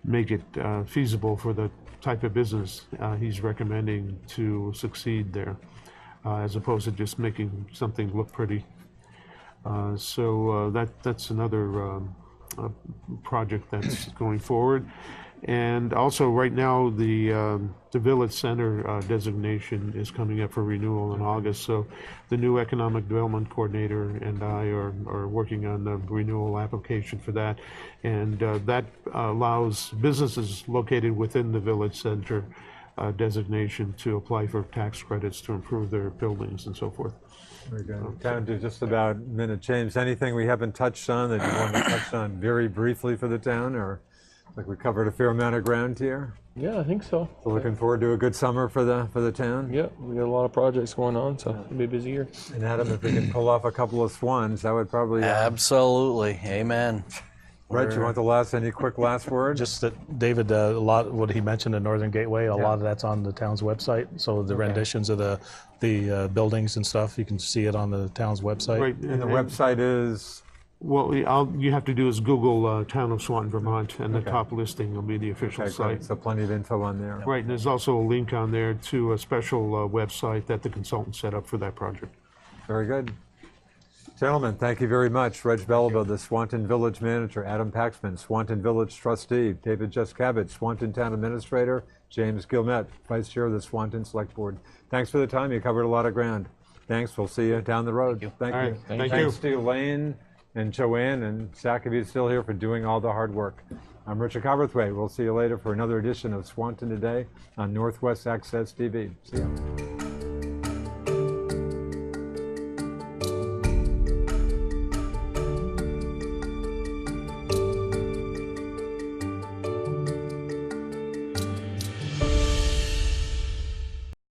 make it feasible for the type of business he's recommending to succeed there, as opposed to just making something look pretty. So that's another project that's going forward. And also right now the Village Center designation is coming up for renewal in August. So the new Economic Development Coordinator and I are working on the renewal application for that. And that allows businesses located within the Village Center designation to apply for tax credits to improve their buildings and so forth. Very good. Down to just about a minute. James, anything we haven't touched on that you want to touch on very briefly for the town, or like we covered a fair amount of ground here? Yeah, I think so. So looking forward to a good summer for the town. Yeah, we got a lot of projects going on, so it'll be a busy year. And Adam, if we can pull off a couple of swans, that would probably. Absolutely. Amen. Reg, you want any quick last word? just that David, a lot what he mentioned, the Northern Gateway, a lot of that's on the town's website. So the renditions of the buildings and stuff, you can see it on the town's website. Right, And the website is. Well, you have to do is Google Town of Swanton, Vermont, and the top listing will be the official site. So plenty of info on there. Right, and there's also a link on there to a special website that the consultant set up for that project. Very good. Gentlemen, thank you very much. Reg Beliveau, the Swanton Village Manager, Adam Paxman, Swanton Village Trustee, David Juskavich, Swanton Town Administrator, James Gilmet, Vice Chair of the Swanton Select Board. Thanks for the time. You covered a lot of ground. Thanks. We'll see you down the road. Thank you. All right, thank you. Thanks to Elaine and Joanne and Zach, if you're still here, for doing all the hard work. I'm Richard Cowperthwait. We'll see you later for another edition of Swanton Today on Northwest Access TV. See you.